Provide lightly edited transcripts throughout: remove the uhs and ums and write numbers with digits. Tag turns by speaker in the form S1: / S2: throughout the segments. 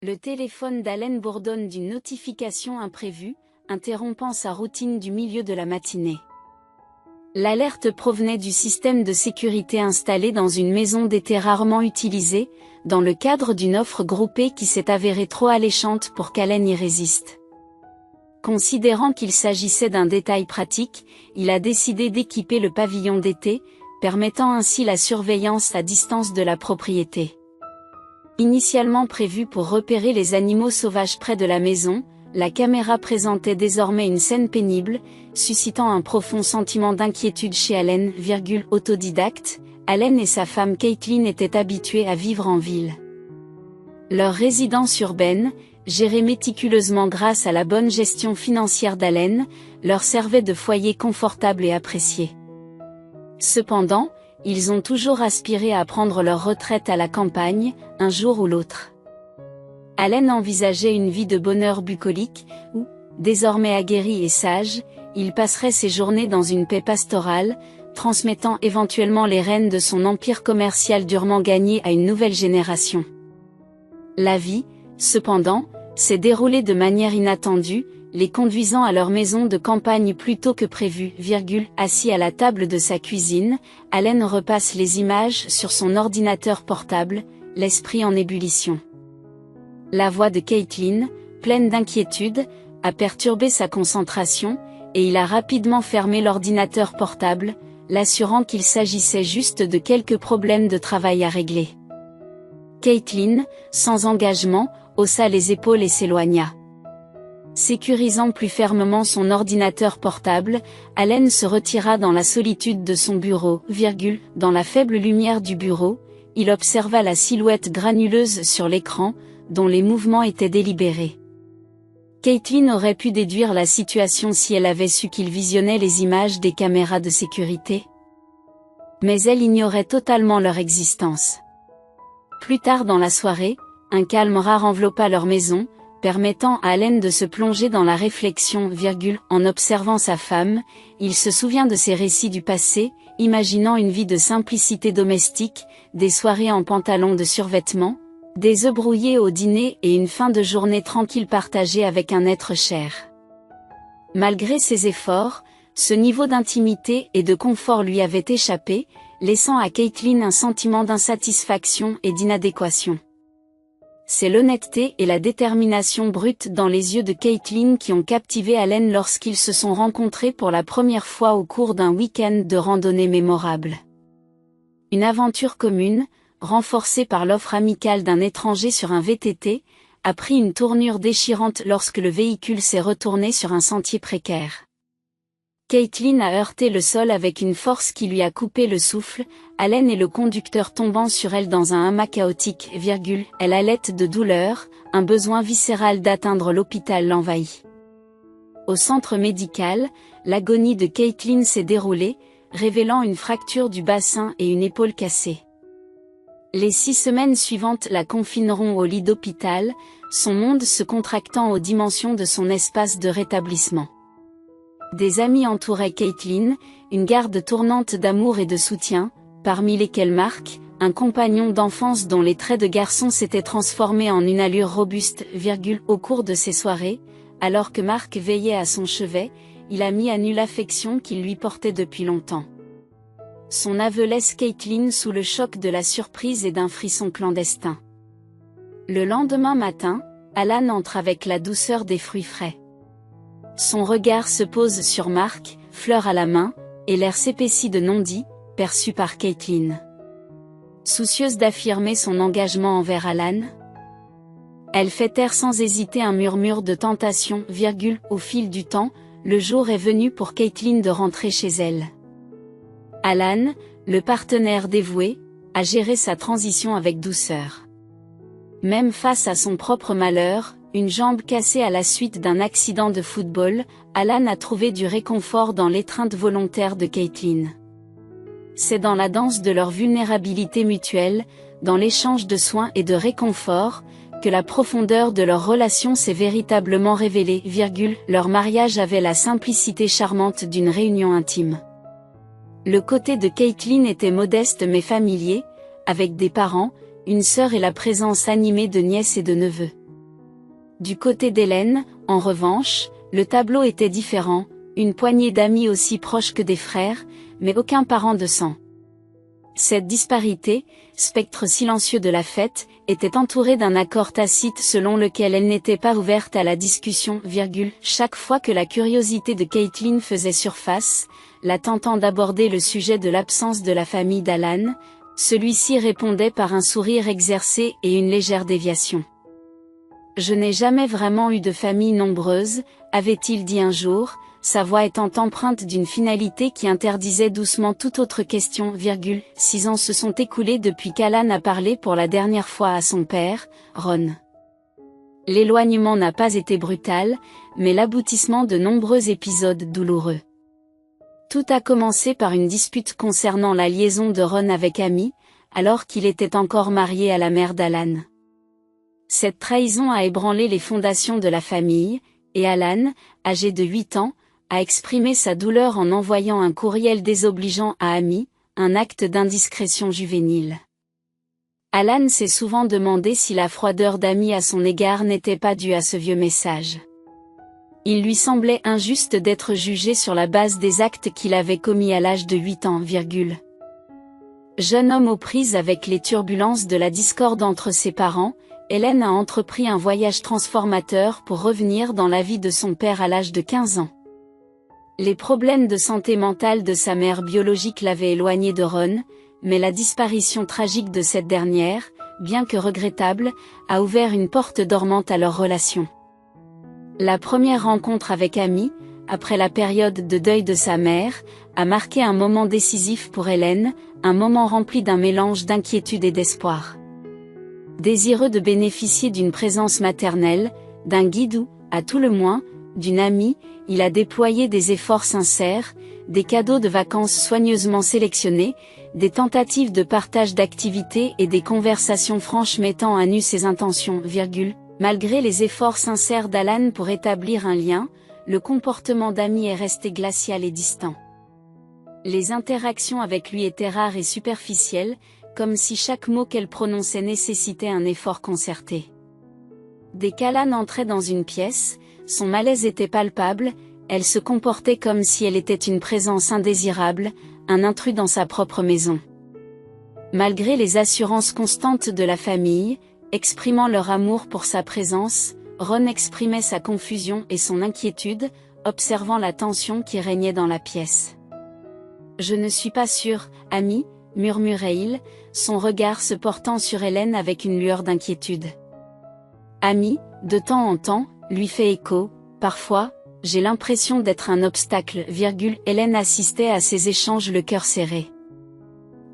S1: Le téléphone d'Allen bourdonne d'une notification imprévue, interrompant sa routine du milieu de la matinée. L'alerte provenait du système de sécurité installé dans une maison d'été rarement utilisée, dans le cadre d'une offre groupée qui s'est avérée trop alléchante pour qu'Allen y résiste. Considérant qu'il s'agissait d'un détail pratique, il a décidé d'équiper le pavillon d'été, permettant ainsi la surveillance à distance de la propriété. Initialement prévue pour repérer les animaux sauvages près de la maison, la caméra présentait désormais une scène pénible, suscitant un profond sentiment d'inquiétude chez Allen. Autodidacte, Allen et sa femme Caitlin étaient habitués à vivre en ville. Leur résidence urbaine, gérée méticuleusement grâce à la bonne gestion financière d'Allen, leur servait de foyer confortable et apprécié. Cependant, ils ont toujours aspiré à prendre leur retraite à la campagne, un jour ou l'autre. Allen envisageait une vie de bonheur bucolique, où, désormais aguerri et sage, il passerait ses journées dans une paix pastorale, transmettant éventuellement les rênes de son empire commercial durement gagné à une nouvelle génération. La vie, cependant, s'est déroulée de manière inattendue, les conduisant à leur maison de campagne plus tôt que prévu. Assis à la table de sa cuisine, Allen repasse les images sur son ordinateur portable, l'esprit en ébullition. La voix de Caitlin, pleine d'inquiétude, a perturbé sa concentration, et il a rapidement fermé l'ordinateur portable, l'assurant qu'il s'agissait juste de quelques problèmes de travail à régler. Caitlin, sans engagement, haussa les épaules et s'éloigna. Sécurisant plus fermement son ordinateur portable, Allen se retira dans la solitude de son bureau. Dans la faible lumière du bureau, il observa la silhouette granuleuse sur l'écran, dont les mouvements étaient délibérés. Caitlin aurait pu déduire la situation si elle avait su qu'il visionnait les images des caméras de sécurité. Mais elle ignorait totalement leur existence. Plus tard dans la soirée, un calme rare enveloppa leur maison, permettant à Allen de se plonger dans la réflexion. En observant sa femme, il se souvient de ses récits du passé, imaginant une vie de simplicité domestique, des soirées en pantalon de survêtement, des œufs brouillés au dîner et une fin de journée tranquille partagée avec un être cher. Malgré ses efforts, ce niveau d'intimité et de confort lui avait échappé, laissant à Caitlin un sentiment d'insatisfaction et d'inadéquation. C'est l'honnêteté et la détermination brute dans les yeux de Caitlin qui ont captivé Allen lorsqu'ils se sont rencontrés pour la première fois au cours d'un week-end de randonnée mémorable. Une aventure commune, renforcée par l'offre amicale d'un étranger sur un VTT, a pris une tournure déchirante lorsque le véhicule s'est retourné sur un sentier précaire. Caitlin a heurté le sol avec une force qui lui a coupé le souffle, Allen et le conducteur tombant sur elle dans un hamac chaotique. Elle allait de douleur, un besoin viscéral d'atteindre l'hôpital l'envahit. Au centre médical, l'agonie de Caitlin s'est déroulée, révélant une fracture du bassin et une épaule cassée. Les 6 semaines suivantes la confineront au lit d'hôpital, son monde se contractant aux dimensions de son espace de rétablissement. Des amis entouraient Caitlin, une garde tournante d'amour et de soutien, parmi lesquels Mark, un compagnon d'enfance dont les traits de garçon s'étaient transformés en une allure robuste. Au cours de ces soirées, alors que Mark veillait à son chevet, il a mis à nu l'affection qu'il lui portait depuis longtemps. Son aveu laisse Caitlin sous le choc de la surprise et d'un frisson clandestin. Le lendemain matin, Alan entre avec la douceur des fruits frais. Son regard se pose sur Mark, fleur à la main, et l'air s'épaissit de non-dit, perçu par Caitlin. Soucieuse d'affirmer son engagement envers Alan, elle fait taire sans hésiter un murmure de tentation. Au fil du temps, le jour est venu pour Caitlin de rentrer chez elle. Alan, le partenaire dévoué, a géré sa transition avec douceur. Même face à son propre malheur, une jambe cassée à la suite d'un accident de football, Alan a trouvé du réconfort dans l'étreinte volontaire de Caitlin. C'est dans la danse de leur vulnérabilité mutuelle, dans l'échange de soins et de réconfort, que la profondeur de leur relation s'est véritablement révélée. Leur mariage avait la simplicité charmante d'une réunion intime. Le côté de Caitlin était modeste mais familier, avec des parents, une sœur et la présence animée de nièces et de neveux. Du côté d'Hélène, en revanche, le tableau était différent, une poignée d'amis aussi proches que des frères, mais aucun parent de sang. Cette disparité, spectre silencieux de la fête, était entourée d'un accord tacite selon lequel elle n'était pas ouverte à la discussion, chaque fois que la curiosité de Caitlin faisait surface, la tentant d'aborder le sujet de l'absence de la famille d'Alan, celui-ci répondait par un sourire exercé et une légère déviation. « Je n'ai jamais vraiment eu de famille nombreuse », avait-il dit un jour, sa voix étant empreinte d'une finalité qui interdisait doucement toute autre question, 6 ans se sont écoulés depuis qu'Alan a parlé pour la dernière fois à son père, Ron. L'éloignement n'a pas été brutal, mais l'aboutissement de nombreux épisodes douloureux. Tout a commencé par une dispute concernant la liaison de Ron avec Amy, alors qu'il était encore marié à la mère d'Alan. Cette trahison a ébranlé les fondations de la famille, et Alan, âgé de 8 ans, a exprimé sa douleur en envoyant un courriel désobligeant à Amy, un acte d'indiscrétion juvénile. Alan s'est souvent demandé si la froideur d'Amy à son égard n'était pas due à ce vieux message. Il lui semblait injuste d'être jugé sur la base des actes qu'il avait commis à l'âge de 8 ans, Jeune homme aux prises avec les turbulences de la discorde entre ses parents, Hélène a entrepris un voyage transformateur pour revenir dans la vie de son père à l'âge de 15 ans. Les problèmes de santé mentale de sa mère biologique l'avaient éloigné de Ron, mais la disparition tragique de cette dernière, bien que regrettable, a ouvert une porte dormante à leur relation. La première rencontre avec Amy, après la période de deuil de sa mère, a marqué un moment décisif pour Hélène, un moment rempli d'un mélange d'inquiétude et d'espoir. Désireux de bénéficier d'une présence maternelle, d'un guide ou, à tout le moins, d'une amie, il a déployé des efforts sincères, des cadeaux de vacances soigneusement sélectionnés, des tentatives de partage d'activités et des conversations franches mettant à nu ses intentions, Malgré les efforts sincères d'Alan pour établir un lien, le comportement d'Amy est resté glacial et distant. Les interactions avec lui étaient rares et superficielles, comme si chaque mot qu'elle prononçait nécessitait un effort concerté. Dès qu'Alan entrait dans une pièce, son malaise était palpable, elle se comportait comme si elle était une présence indésirable, un intrus dans sa propre maison. Malgré les assurances constantes de la famille, exprimant leur amour pour sa présence, Ron exprimait sa confusion et son inquiétude, observant la tension qui régnait dans la pièce. « Je ne suis pas sûr, Amy » murmurait-il, son regard se portant sur Hélène avec une lueur d'inquiétude. Amy, de temps en temps, lui fait écho, « Parfois, j'ai l'impression d'être un obstacle, Hélène assistait à ces échanges le cœur serré.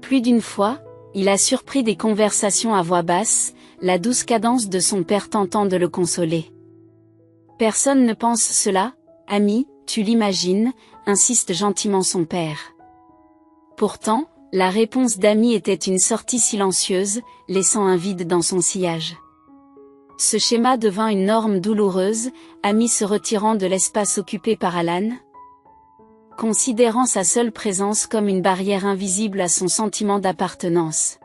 S1: Plus d'une fois, il a surpris des conversations à voix basse, la douce cadence de son père tentant de le consoler. « Personne ne pense cela, Amy, tu l'imagines » insiste gentiment son père. Pourtant, la réponse d'Amy était une sortie silencieuse, laissant un vide dans son sillage. Ce schéma devint une norme douloureuse, Amy se retirant de l'espace occupé par Alan, considérant sa seule présence comme une barrière invisible à son sentiment d'appartenance.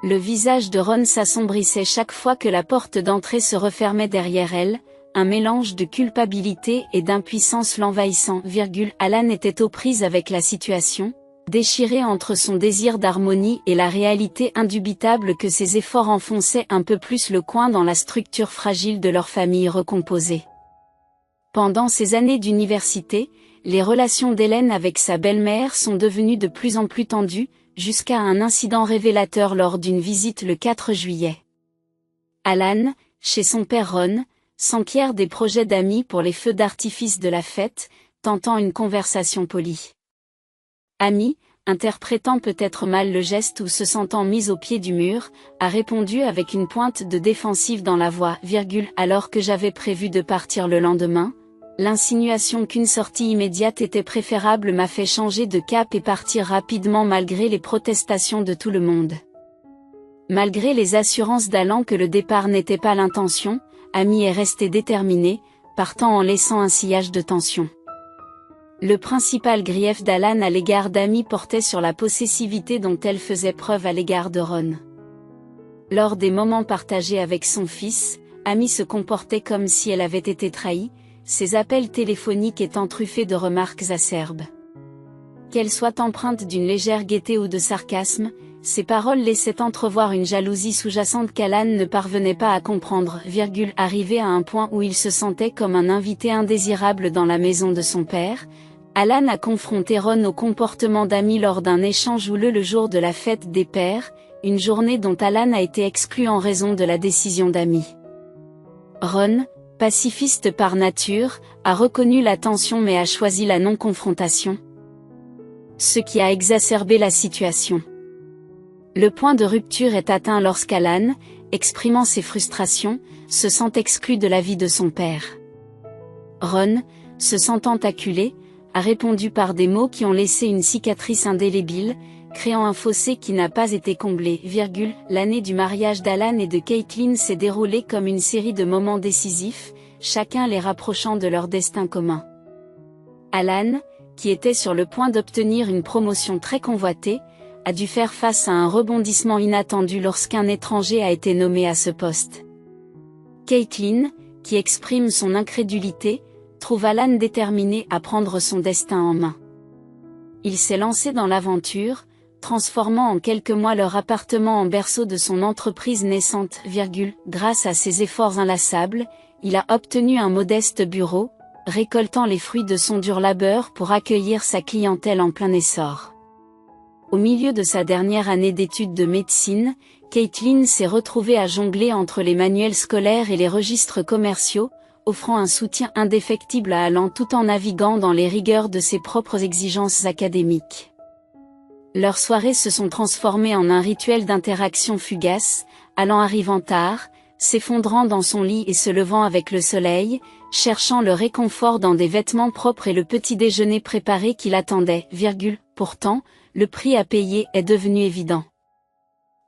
S1: Le visage de Ron s'assombrissait chaque fois que la porte d'entrée se refermait derrière elle, un mélange de culpabilité et d'impuissance l'envahissant, Alan était aux prises avec la situation, déchiré entre son désir d'harmonie et la réalité indubitable que ses efforts enfonçaient un peu plus le coin dans la structure fragile de leur famille recomposée. Pendant ces années d'université, les relations d'Hélène avec sa belle-mère sont devenues de plus en plus tendues, jusqu'à un incident révélateur lors d'une visite le 4 juillet. Alan, chez son père Ron, s'enquiert des projets d'Amy pour les feux d'artifice de la fête, tentant une conversation polie. Amy, interprétant peut-être mal le geste ou se sentant mise au pied du mur, a répondu avec une pointe de défensive dans la voix, alors que j'avais prévu de partir le lendemain, l'insinuation qu'une sortie immédiate était préférable m'a fait changer de cap et partir rapidement malgré les protestations de tout le monde. Malgré les assurances d'Alan que le départ n'était pas l'intention, Amy est restée déterminée, partant en laissant un sillage de tension. Le principal grief d'Alan à l'égard d'Amy portait sur la possessivité dont elle faisait preuve à l'égard de Ron. Lors des moments partagés avec son fils, Amy se comportait comme si elle avait été trahie, ses appels téléphoniques étant truffés de remarques acerbes. Qu'elles soient empreintes d'une légère gaieté ou de sarcasme, ces paroles laissaient entrevoir une jalousie sous-jacente qu'Alan ne parvenait pas à comprendre, arrivé à un point où il se sentait comme un invité indésirable dans la maison de son père. Alan a confronté Ron au comportement d'Amy lors d'un échange houleux le jour de la fête des pères, une journée dont Alan a été exclu en raison de la décision d'Amy. Ron, pacifiste par nature, a reconnu la tension mais a choisi la non-confrontation, ce qui a exacerbé la situation. Le point de rupture est atteint lorsqu'Alan, exprimant ses frustrations, se sent exclu de la vie de son père. Ron, se sentant acculé, a répondu par des mots qui ont laissé une cicatrice indélébile, créant un fossé qui n'a pas été comblé. L'année du mariage d'Alan et de Caitlin s'est déroulée comme une série de moments décisifs, chacun les rapprochant de leur destin commun. Alan, qui était sur le point d'obtenir une promotion très convoitée, a dû faire face à un rebondissement inattendu lorsqu'un étranger a été nommé à ce poste. Caitlin, qui exprime son incrédulité, trouve Alan déterminé à prendre son destin en main. Il s'est lancé dans l'aventure, transformant en quelques mois leur appartement en berceau de son entreprise naissante, grâce à ses efforts inlassables, il a obtenu un modeste bureau, récoltant les fruits de son dur labeur pour accueillir sa clientèle en plein essor. Au milieu de sa dernière année d'études de médecine, Caitlin s'est retrouvée à jongler entre les manuels scolaires et les registres commerciaux, offrant un soutien indéfectible à Alan tout en naviguant dans les rigueurs de ses propres exigences académiques. Leurs soirées se sont transformées en un rituel d'interaction fugace, Alan arrivant tard, s'effondrant dans son lit et se levant avec le soleil, cherchant le réconfort dans des vêtements propres et le petit déjeuner préparé qui l'attendait, pourtant, le prix à payer est devenu évident.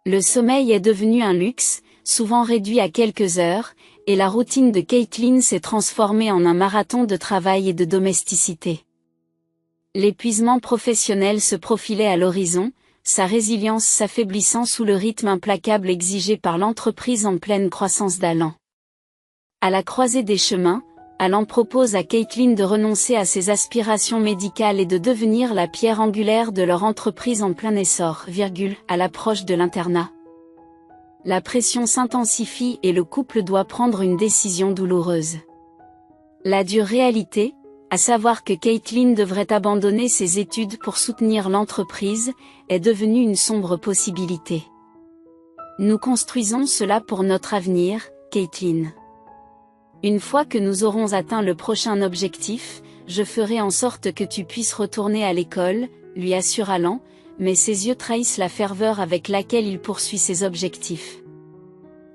S1: Le sommeil est devenu un luxe, souvent réduit à quelques heures, et la routine de Caitlin s'est transformée en un marathon de travail et de domesticité. L'épuisement professionnel se profilait à l'horizon, sa résilience s'affaiblissant sous le rythme implacable exigé par l'entreprise en pleine croissance d'Alan. À la croisée des chemins, Alan propose à Caitlin de renoncer à ses aspirations médicales et de devenir la pierre angulaire de leur entreprise en plein essor, à l'approche de l'internat. La pression s'intensifie et le couple doit prendre une décision douloureuse. La dure réalité, à savoir que Caitlin devrait abandonner ses études pour soutenir l'entreprise, est devenue une sombre possibilité. Nous construisons cela pour notre avenir, Caitlin. Une fois que nous aurons atteint le prochain objectif, je ferai en sorte que tu puisses retourner à l'école, lui assure Alan, mais ses yeux trahissent la ferveur avec laquelle il poursuit ses objectifs.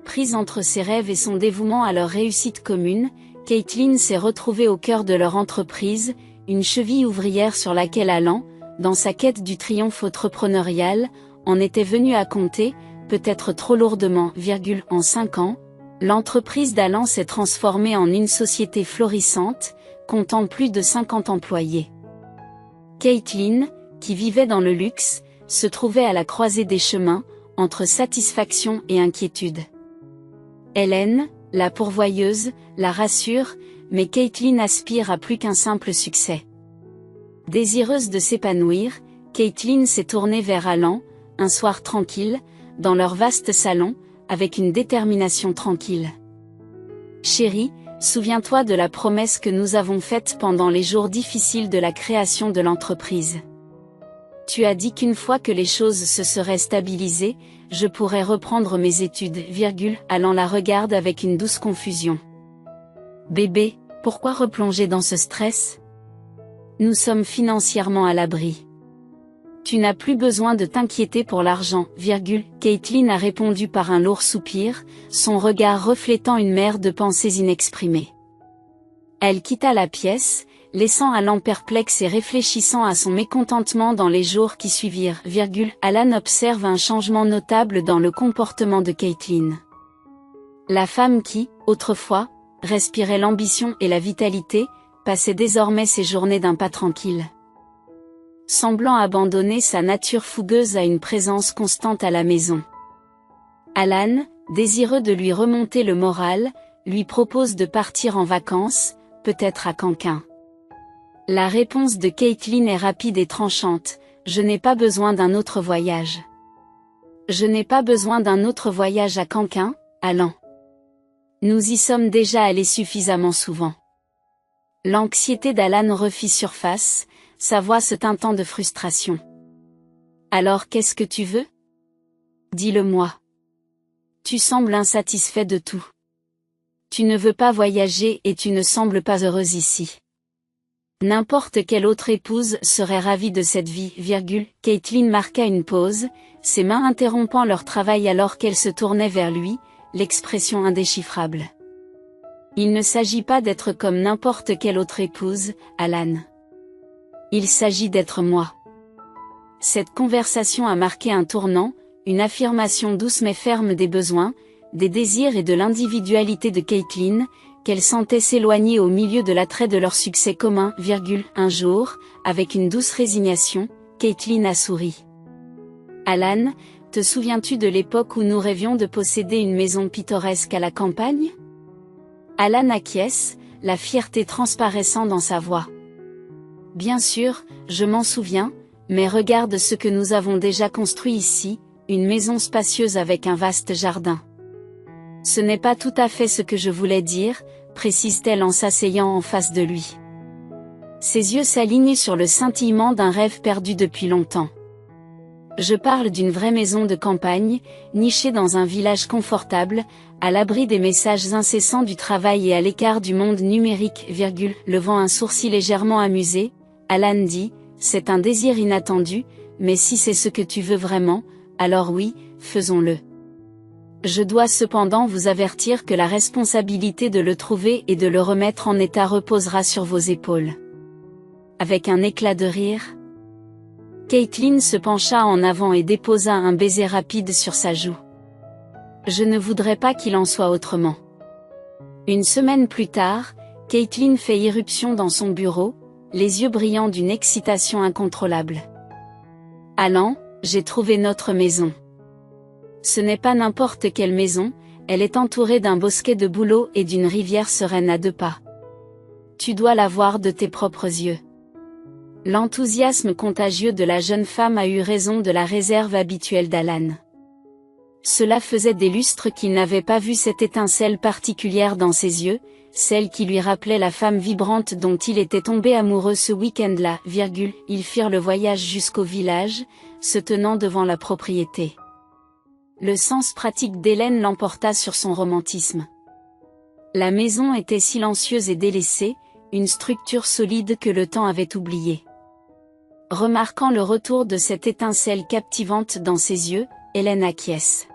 S1: Prise entre ses rêves et son dévouement à leur réussite commune, Caitlin s'est retrouvée au cœur de leur entreprise, une cheville ouvrière sur laquelle Alan, dans sa quête du triomphe entrepreneurial, en était venu à compter, peut-être trop lourdement, en 5 ans, l'entreprise d'Alan s'est transformée en une société florissante, comptant plus de 50 employés. Caitlin, qui vivait dans le luxe, se trouvait à la croisée des chemins, entre satisfaction et inquiétude. Hélène, la pourvoyeuse, la rassure, mais Caitlin aspire à plus qu'un simple succès. Désireuse de s'épanouir, Caitlin s'est tournée vers Alan, un soir tranquille, dans leur vaste salon, avec une détermination tranquille. Chérie, souviens-toi de la promesse que nous avons faite pendant les jours difficiles de la création de l'entreprise. Tu as dit qu'une fois que les choses se seraient stabilisées, je pourrais reprendre mes études, Alan la regarde avec une douce confusion. Bébé, pourquoi replonger dans ce stress? Nous sommes financièrement à l'abri. Tu n'as plus besoin de t'inquiéter pour l'argent, Caitlin a répondu par un lourd soupir, son regard reflétant une mer de pensées inexprimées. Elle quitta la pièce, laissant Alan perplexe et réfléchissant à son mécontentement dans les jours qui suivirent, Alan observe un changement notable dans le comportement de Caitlin. La femme qui, autrefois, respirait l'ambition et la vitalité, passait désormais ses journées d'un pas tranquille. Semblant abandonner sa nature fougueuse à une présence constante à la maison. Alan, désireux de lui remonter le moral, lui propose de partir en vacances, peut-être à Canquin. La réponse de Caitlin est rapide et tranchante, je n'ai pas besoin d'un autre voyage. Je n'ai pas besoin d'un autre voyage à Canquin, Alan. Nous y sommes déjà allés suffisamment souvent. L'anxiété d'Alan refit surface, sa voix se teintant de frustration. Alors qu'est-ce que tu veux? Dis-le-moi. Tu sembles insatisfait de tout. Tu ne veux pas voyager et tu ne sembles pas heureuse ici. N'importe quelle autre épouse serait ravie de cette vie, Caitlin marqua une pause, ses mains interrompant leur travail alors qu'elle se tournait vers lui, l'expression indéchiffrable. Il ne s'agit pas d'être comme n'importe quelle autre épouse, Alan. Il s'agit d'être moi. Cette conversation a marqué un tournant, une affirmation douce mais ferme des besoins, des désirs et de l'individualité de Caitlin, qu'elle sentait s'éloigner au milieu de l'attrait de leur succès commun, un jour, avec une douce résignation, Caitlin a souri. Alan, te souviens-tu de l'époque où nous rêvions de posséder une maison pittoresque à la campagne? Alan acquiesce, la fierté transparaissant dans sa voix. Bien sûr, je m'en souviens, mais regarde ce que nous avons déjà construit ici, une maison spacieuse avec un vaste jardin. Ce n'est pas tout à fait ce que je voulais dire, précise-t-elle en s'asseyant en face de lui. Ses yeux s'alignent sur le scintillement d'un rêve perdu depuis longtemps. Je parle d'une vraie maison de campagne, nichée dans un village confortable, à l'abri des messages incessants du travail et à l'écart du monde numérique, levant un sourcil légèrement amusé, Alan dit, c'est un désir inattendu, mais si c'est ce que tu veux vraiment, alors oui, faisons-le. Je dois cependant vous avertir que la responsabilité de le trouver et de le remettre en état reposera sur vos épaules. Avec un éclat de rire, Caitlin se pencha en avant et déposa un baiser rapide sur sa joue. Je ne voudrais pas qu'il en soit autrement. Une semaine plus tard, Caitlin fait irruption dans son bureau, les yeux brillants d'une excitation incontrôlable. Alan, j'ai trouvé notre maison. Ce n'est pas n'importe quelle maison, elle est entourée d'un bosquet de bouleaux et d'une rivière sereine à 2 pas. Tu dois la voir de tes propres yeux. L'enthousiasme contagieux de la jeune femme a eu raison de la réserve habituelle d'Alan. Cela faisait des lustres qu'il n'avait pas vu cette étincelle particulière dans ses yeux, celle qui lui rappelait la femme vibrante dont il était tombé amoureux ce week-end-là, Ils firent le voyage jusqu'au village, se tenant devant la propriété. Le sens pratique d'Hélène l'emporta sur son romantisme. La maison était silencieuse et délaissée, une structure solide que le temps avait oubliée. Remarquant le retour de cette étincelle captivante dans ses yeux, Hélène acquiesce.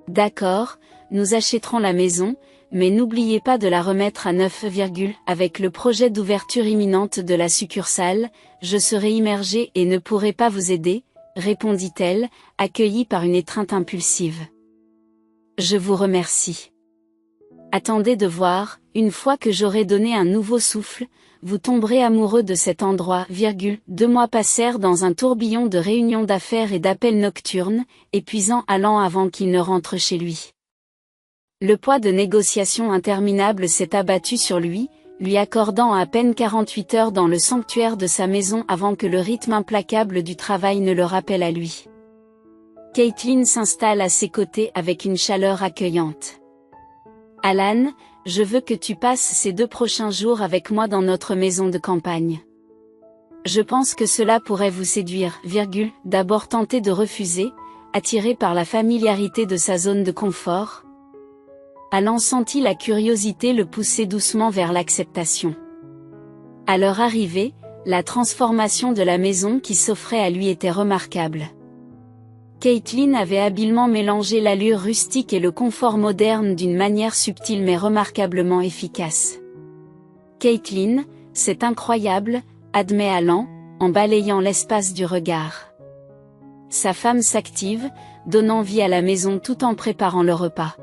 S1: D'accord, nous achèterons la maison, mais n'oubliez pas de la remettre à neuf, avec le projet d'ouverture imminente de la succursale, je serai immergée et ne pourrai pas vous aider, répondit-elle, accueillie par une étreinte impulsive. Je vous remercie. Attendez de voir, une fois que j'aurai donné un nouveau souffle, vous tomberez amoureux de cet endroit, 2 mois passèrent dans un tourbillon de réunions d'affaires et d'appels nocturnes, épuisant Alan avant qu'il ne rentre chez lui. Le poids de négociations interminables s'est abattu sur lui, lui accordant à peine 48 heures dans le sanctuaire de sa maison avant que le rythme implacable du travail ne le rappelle à lui. Caitlin s'installe à ses côtés avec une chaleur accueillante. Alan, je veux que tu passes ces 2 prochains jours avec moi dans notre maison de campagne. Je pense que cela pourrait vous séduire, d'abord tenter de refuser, attiré par la familiarité de sa zone de confort. Alan sentit la curiosité le pousser doucement vers l'acceptation. À leur arrivée, la transformation de la maison qui s'offrait à lui était remarquable. Caitlin avait habilement mélangé l'allure rustique et le confort moderne d'une manière subtile mais remarquablement efficace. Caitlin, c'est incroyable, admet Alan, en balayant l'espace du regard. Sa femme s'active, donnant vie à la maison tout en préparant le repas.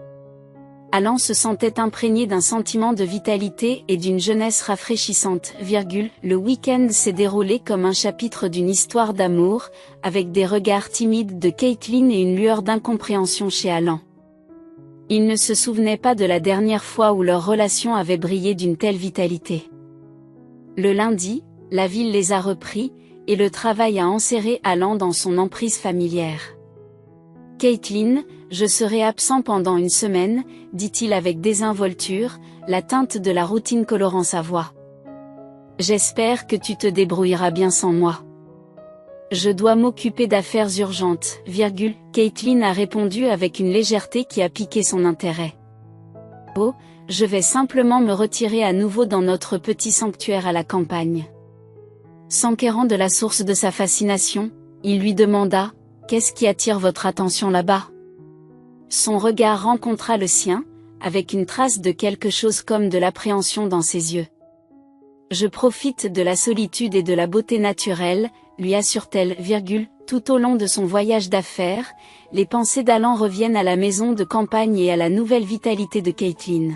S1: Alan se sentait imprégné d'un sentiment de vitalité et d'une jeunesse rafraîchissante, le week-end s'est déroulé comme un chapitre d'une histoire d'amour, avec des regards timides de Caitlin et une lueur d'incompréhension chez Alan. Il ne se souvenait pas de la dernière fois où leur relation avait brillé d'une telle vitalité. Le lundi, la ville les a repris, et le travail a enserré Alan dans son emprise familière. « Caitlin, je serai absent pendant une semaine, dit-il avec désinvolture, la teinte de la routine colorant sa voix. J'espère que tu te débrouilleras bien sans moi. Je dois m'occuper d'affaires urgentes, Caitlin a répondu avec une légèreté qui a piqué son intérêt. Oh, je vais simplement me retirer à nouveau dans notre petit sanctuaire à la campagne. S'enquérant de la source de sa fascination, il lui demanda, « Qu'est-ce qui attire votre attention là-bas » Son regard rencontra le sien, avec une trace de quelque chose comme de l'appréhension dans ses yeux. « Je profite de la solitude et de la beauté naturelle, lui assure-t-elle, tout au long de son voyage d'affaires, les pensées d'Alan reviennent à la maison de campagne et à la nouvelle vitalité de Caitlin.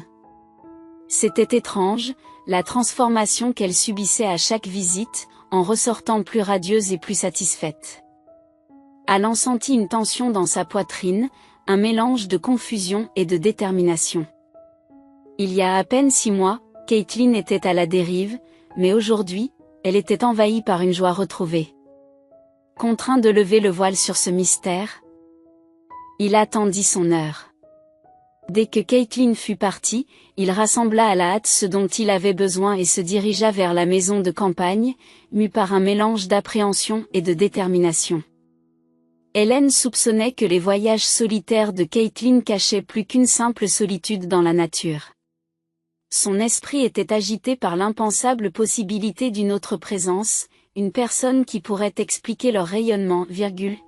S1: C'était étrange, la transformation qu'elle subissait à chaque visite, en ressortant plus radieuse et plus satisfaite. Alan sentit une tension dans sa poitrine, un mélange de confusion et de détermination. Il y a à peine 6 mois, Caitlin était à la dérive, mais aujourd'hui, elle était envahie par une joie retrouvée. Contraint de lever le voile sur ce mystère, il attendit son heure. Dès que Caitlin fut partie, il rassembla à la hâte ce dont il avait besoin et se dirigea vers la maison de campagne, mû par un mélange d'appréhension et de détermination. Hélène soupçonnait que les voyages solitaires de Caitlin cachaient plus qu'une simple solitude dans la nature. Son esprit était agité par l'impensable possibilité d'une autre présence, une personne qui pourrait expliquer leur rayonnement,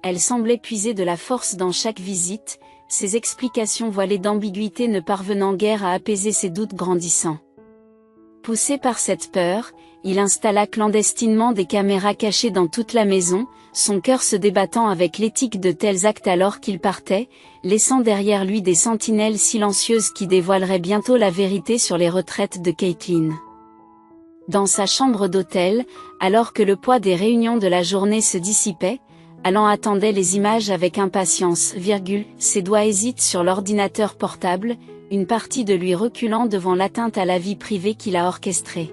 S1: elle semblait puiser de la force dans chaque visite, ses explications voilées d'ambiguïté ne parvenant guère à apaiser ses doutes grandissants. Poussé par cette peur, il installa clandestinement des caméras cachées dans toute la maison, son cœur se débattant avec l'éthique de tels actes alors qu'il partait, laissant derrière lui des sentinelles silencieuses qui dévoileraient bientôt la vérité sur les retraites de Caitlin. Dans sa chambre d'hôtel, alors que le poids des réunions de la journée se dissipait, Alan attendait les images avec impatience, ses doigts hésitent sur l'ordinateur portable, une partie de lui reculant devant l'atteinte à la vie privée qu'il a orchestrée.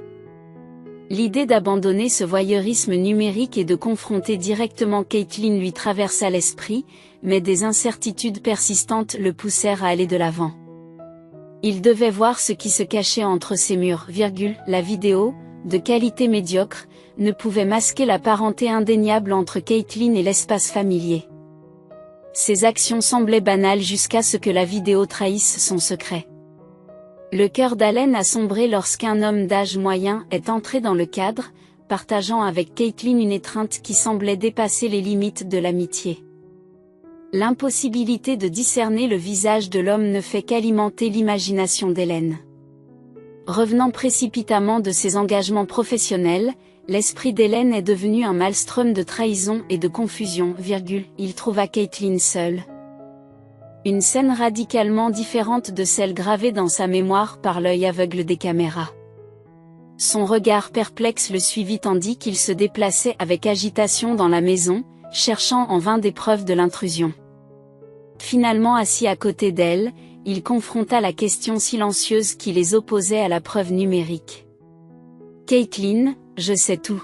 S1: L'idée d'abandonner ce voyeurisme numérique et de confronter directement Caitlin lui traversa l'esprit, mais des incertitudes persistantes le poussèrent à aller de l'avant. Il devait voir ce qui se cachait entre ces murs, la vidéo, de qualité médiocre, ne pouvait masquer la parenté indéniable entre Caitlin et l'espace familier. Ses actions semblaient banales jusqu'à ce que la vidéo trahisse son secret. Le cœur d'Allen a sombré lorsqu'un homme d'âge moyen est entré dans le cadre, partageant avec Caitlin une étreinte qui semblait dépasser les limites de l'amitié. L'impossibilité de discerner le visage de l'homme ne fait qu'alimenter l'imagination d'Hélène. Revenant précipitamment de ses engagements professionnels, l'esprit d'Hélène est devenu un maelstrom de trahison et de confusion, il trouva Caitlin seule. Une scène radicalement différente de celle gravée dans sa mémoire par l'œil aveugle des caméras. Son regard perplexe le suivit tandis qu'il se déplaçait avec agitation dans la maison, cherchant en vain des preuves de l'intrusion. Finalement assis à côté d'elle, il confronta la question silencieuse qui les opposait à la preuve numérique. « Caitlin, je sais tout.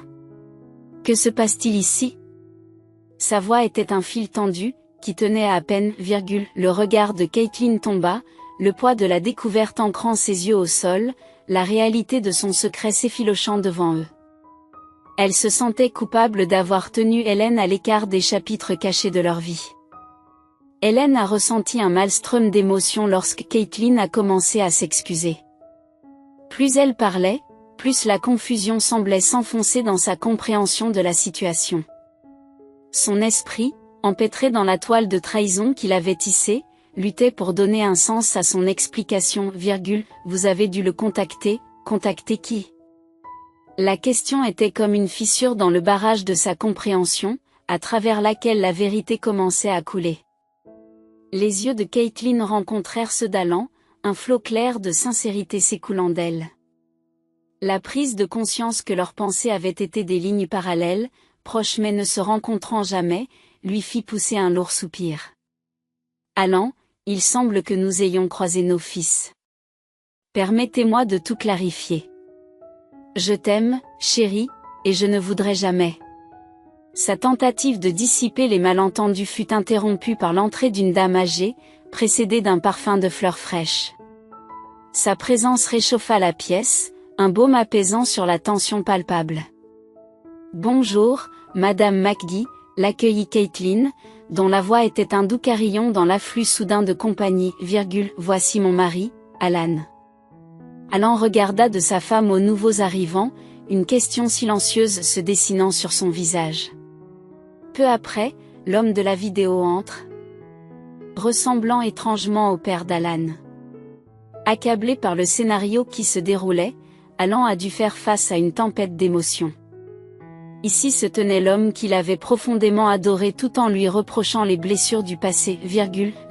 S1: Que se passe-t-il ici ?» Sa voix était un fil tendu, qui tenait à peine, le regard de Caitlin tomba, le poids de la découverte ancrant ses yeux au sol, la réalité de son secret s'effilochant devant eux. Elle se sentait coupable d'avoir tenu Hélène à l'écart des chapitres cachés de leur vie. Hélène a ressenti un maelstrom d'émotions lorsque Caitlin a commencé à s'excuser. Plus elle parlait, plus la confusion semblait s'enfoncer dans sa compréhension de la situation. Son esprit, empêtré dans la toile de trahison qu'il avait tissée, luttait pour donner un sens à son explication, vous avez dû le contacter, contacter qui ? La question était comme une fissure dans le barrage de sa compréhension, à travers laquelle la vérité commençait à couler. Les yeux de Caitlin rencontrèrent ceux d'Alan, un flot clair de sincérité s'écoulant d'elle. La prise de conscience que leurs pensées avaient été des lignes parallèles, proches mais ne se rencontrant jamais, lui fit pousser un lourd soupir. Alan, Il semble que nous ayons croisé nos fils. Permettez-moi de tout clarifier. Je t'aime, chérie, et je ne voudrais jamais. Sa tentative de dissiper les malentendus fut interrompue par l'entrée d'une dame âgée, précédée d'un parfum de fleurs fraîches. Sa présence réchauffa la pièce, un baume apaisant sur la tension palpable. « Bonjour, Madame McGee », l'accueillit Caitlin, dont la voix était un doux carillon dans l'afflux soudain de compagnie, « Voici mon mari, Alan. » Alan regarda de sa femme aux nouveaux arrivants, une question silencieuse se dessinant sur son visage. Peu après, l'homme de la vidéo entre, ressemblant étrangement au père d'Alan. Accablé par le scénario qui se déroulait, Alan a dû faire face à une tempête d'émotions. Ici se tenait l'homme qu'il avait profondément adoré tout en lui reprochant les blessures du passé,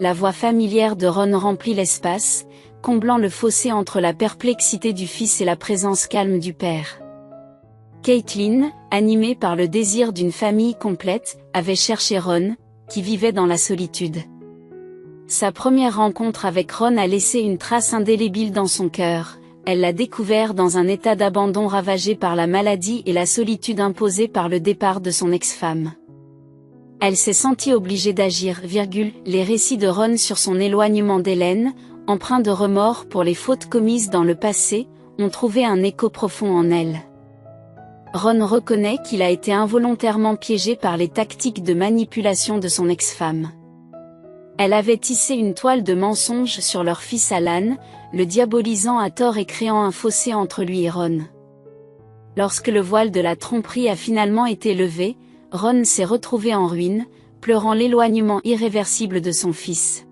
S1: la voix familière de Ron remplit l'espace, comblant le fossé entre la perplexité du fils et la présence calme du père. Caitlin, animée par le désir d'une famille complète, avait cherché Ron, qui vivait dans la solitude. Sa première rencontre avec Ron a laissé une trace indélébile dans son cœur. Elle l'a découvert dans un état d'abandon ravagé par la maladie et la solitude imposée par le départ de son ex-femme. Elle s'est sentie obligée d'agir, les récits de Ron sur son éloignement d'Hélène, empreints de remords pour les fautes commises dans le passé, ont trouvé un écho profond en elle. Ron reconnaît qu'il a été involontairement piégé par les tactiques de manipulation de son ex-femme. Elle avait tissé une toile de mensonges sur leur fils Alan, le diabolisant à tort et créant un fossé entre lui et Ron. Lorsque le voile de la tromperie a finalement été levé, Ron s'est retrouvé en ruine, pleurant l'éloignement irréversible de son fils.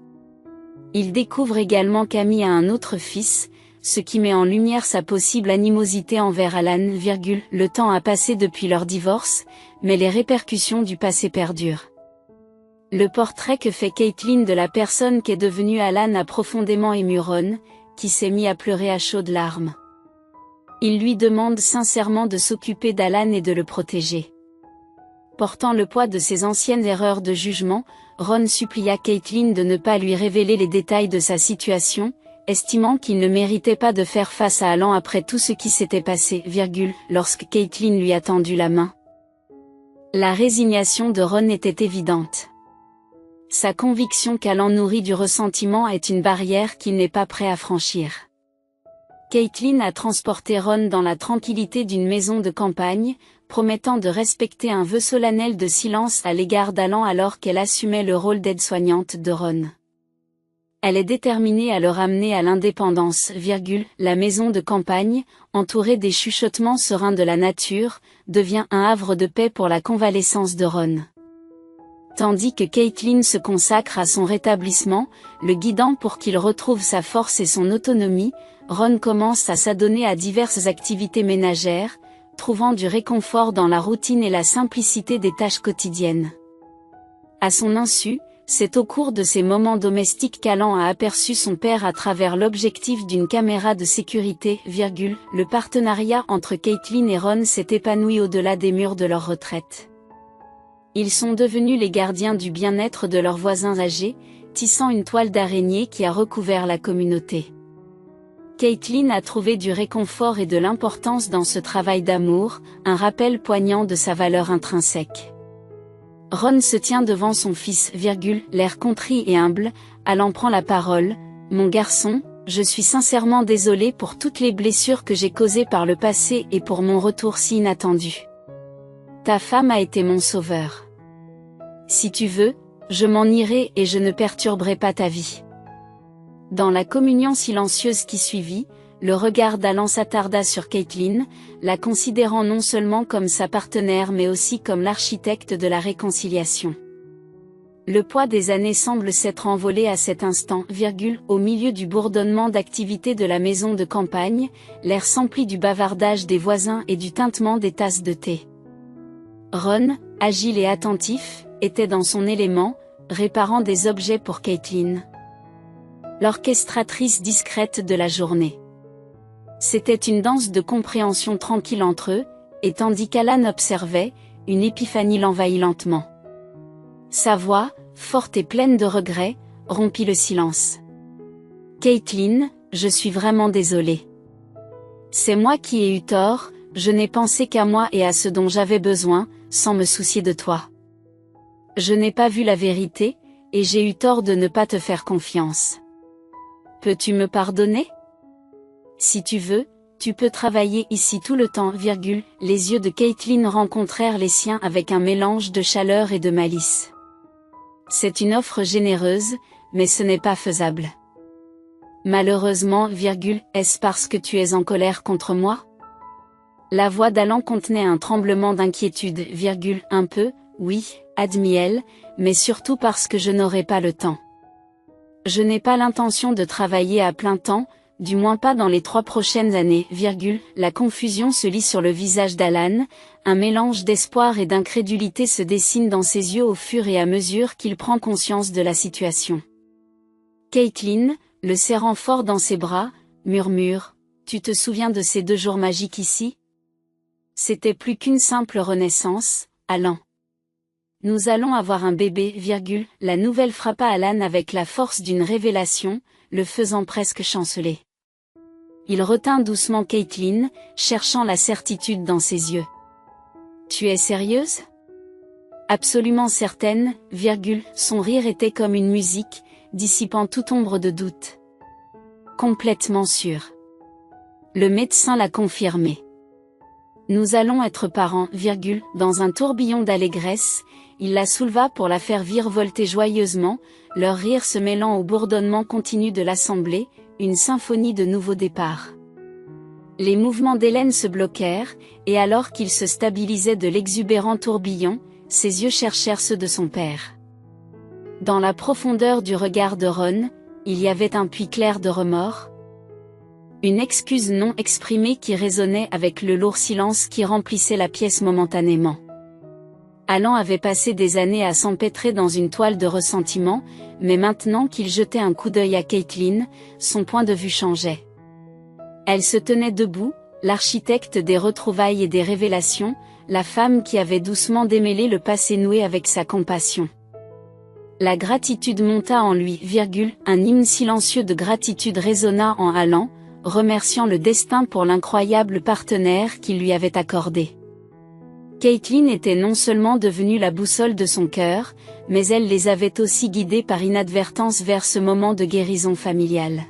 S1: Il découvre également qu'Amy a un autre fils, ce qui met en lumière sa possible animosité envers Alan, le temps a passé depuis leur divorce, mais les répercussions du passé perdurent. Le portrait que fait Caitlin de la personne qu'est devenue Alan a profondément ému Ron, qui s'est mis à pleurer à chaudes larmes. Il lui demande sincèrement de s'occuper d'Alan et de le protéger. Portant le poids de ses anciennes erreurs de jugement, Ron supplia Caitlin de ne pas lui révéler les détails de sa situation, estimant qu'il ne méritait pas de faire face à Alan après tout ce qui s'était passé, lorsque Caitlin lui a tendu la main. La résignation de Ron était évidente. Sa conviction qu'Alan nourrit du ressentiment est une barrière qu'il n'est pas prêt à franchir. Caitlin a transporté Ron dans la tranquillité d'une maison de campagne, promettant de respecter un vœu solennel de silence à l'égard d'Alan alors qu'elle assumait le rôle d'aide-soignante de Ron. Elle est déterminée à le ramener à l'indépendance, la maison de campagne, entourée des chuchotements sereins de la nature, devient un havre de paix pour la convalescence de Ron. Tandis que Caitlin se consacre à son rétablissement, le guidant pour qu'il retrouve sa force et son autonomie, Ron commence à s'adonner à diverses activités ménagères, trouvant du réconfort dans la routine et la simplicité des tâches quotidiennes. À son insu, c'est au cours de ces moments domestiques qu'Alan a aperçu son père à travers l'objectif d'une caméra de sécurité, le partenariat entre Caitlin et Ron s'est épanoui au-delà des murs de leur retraite. Ils sont devenus les gardiens du bien-être de leurs voisins âgés, tissant une toile d'araignée qui a recouvert la communauté. Caitlin a trouvé du réconfort et de l'importance dans ce travail d'amour, un rappel poignant de sa valeur intrinsèque. Ron se tient devant son fils, l'air contrit et humble, Alan prend la parole, « Mon garçon, je suis sincèrement désolé pour toutes les blessures que j'ai causées par le passé et pour mon retour si inattendu. Ta femme a été mon sauveur. Si tu veux, je m'en irai et je ne perturberai pas ta vie. » Dans la communion silencieuse qui suivit, le regard d'Alan s'attarda sur Caitlin, la considérant non seulement comme sa partenaire mais aussi comme l'architecte de la réconciliation. Le poids des années semble s'être envolé à cet instant, au milieu du bourdonnement d'activités de la maison de campagne, l'air s'emplit du bavardage des voisins et du tintement des tasses de thé. Ron, agile et attentif, était dans son élément, réparant des objets pour Caitlin. L'orchestratrice discrète de la journée. C'était une danse de compréhension tranquille entre eux, et tandis qu'Alan observait, une épiphanie l'envahit lentement. Sa voix, forte et pleine de regrets, rompit le silence. Caitlin, je suis vraiment désolée. C'est moi qui ai eu tort, je n'ai pensé qu'à moi et à ce dont j'avais besoin, sans me soucier de toi. Je n'ai pas vu la vérité, et j'ai eu tort de ne pas te faire confiance. Peux-tu me pardonner? Si tu veux, tu peux travailler ici tout le temps, virgule. Les yeux de Caitlin rencontrèrent les siens avec un mélange de chaleur et de malice. C'est une offre généreuse, mais ce n'est pas faisable. Malheureusement, virgule, est-ce parce que tu es en colère contre moi? La voix d'Alan contenait un tremblement d'inquiétude, virgule, un peu, oui, admit-elle, mais surtout parce que je n'aurai pas le temps. Je n'ai pas l'intention de travailler à plein temps, du moins pas dans les 3 prochaines années, virgule. La confusion se lit sur le visage d'Alan, un mélange d'espoir et d'incrédulité se dessine dans ses yeux au fur et à mesure qu'il prend conscience de la situation. Caitlin, le serrant fort dans ses bras, murmure, « Tu te souviens de ces 2 jours magiques ici? C'était plus qu'une simple renaissance, Alan. Nous allons avoir un bébé, virgule. » La nouvelle frappa Alan avec la force d'une révélation, le faisant presque chanceler. Il retint doucement Caitlin, cherchant la certitude dans ses yeux. « Tu es sérieuse? » Absolument certaine, virgule. Son rire était comme une musique, dissipant toute ombre de doute. Complètement sûre. Le médecin l'a confirmé. Nous allons être parents, virgule. Dans un tourbillon d'allégresse, il la souleva pour la faire virevolter joyeusement, leur rire se mêlant au bourdonnement continu de l'assemblée, une symphonie de nouveaux départs. Les mouvements d'Hélène se bloquèrent, et alors qu'il se stabilisait de l'exubérant tourbillon, ses yeux cherchèrent ceux de son père. Dans la profondeur du regard de Ron, il y avait un puits clair de remords. Une excuse non exprimée qui résonnait avec le lourd silence qui remplissait la pièce momentanément. Alan avait passé des années à s'empêtrer dans une toile de ressentiment, mais maintenant qu'il jetait un coup d'œil à Caitlin, son point de vue changeait. Elle se tenait debout, l'architecte des retrouvailles et des révélations, la femme qui avait doucement démêlé le passé noué avec sa compassion. La gratitude monta en lui, virgule, un hymne silencieux de gratitude résonna en Alan, remerciant le destin pour l'incroyable partenaire qu'il lui avait accordé. Caitlin était non seulement devenue la boussole de son cœur, mais elle les avait aussi guidés par inadvertance vers ce moment de guérison familiale.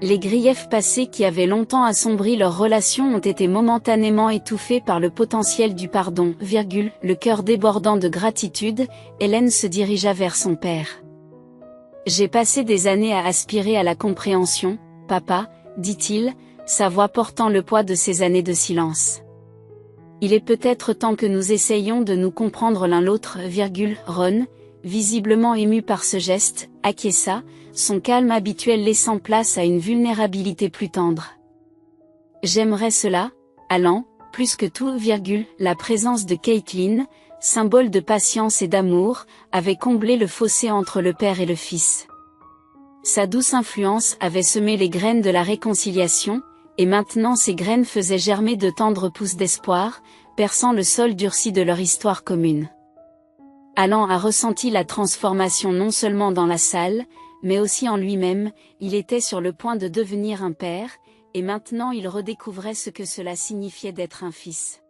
S1: Les griefs passés qui avaient longtemps assombri leur relation ont été momentanément étouffés par le potentiel du pardon, virgule. Le cœur débordant de gratitude, Hélène se dirigea vers son père. « J'ai passé des années à aspirer à la compréhension, papa, dit-il, sa voix portant le poids de ces années de silence. Il est peut-être temps que nous essayions de nous comprendre l'un l'autre, virgule. Ron, visiblement ému par ce geste, acquiesça, son calme habituel laissant place à une vulnérabilité plus tendre. J'aimerais cela, Alan, plus que tout, virgule. La présence de Caitlin, symbole de patience et d'amour, avait comblé le fossé entre le père et le fils. Sa douce influence avait semé les graines de la réconciliation, et maintenant ces graines faisaient germer de tendres pousses d'espoir, perçant le sol durci de leur histoire commune. Alan a ressenti la transformation non seulement dans la salle, mais aussi en lui-même, il était sur le point de devenir un père, et maintenant il redécouvrait ce que cela signifiait d'être un fils.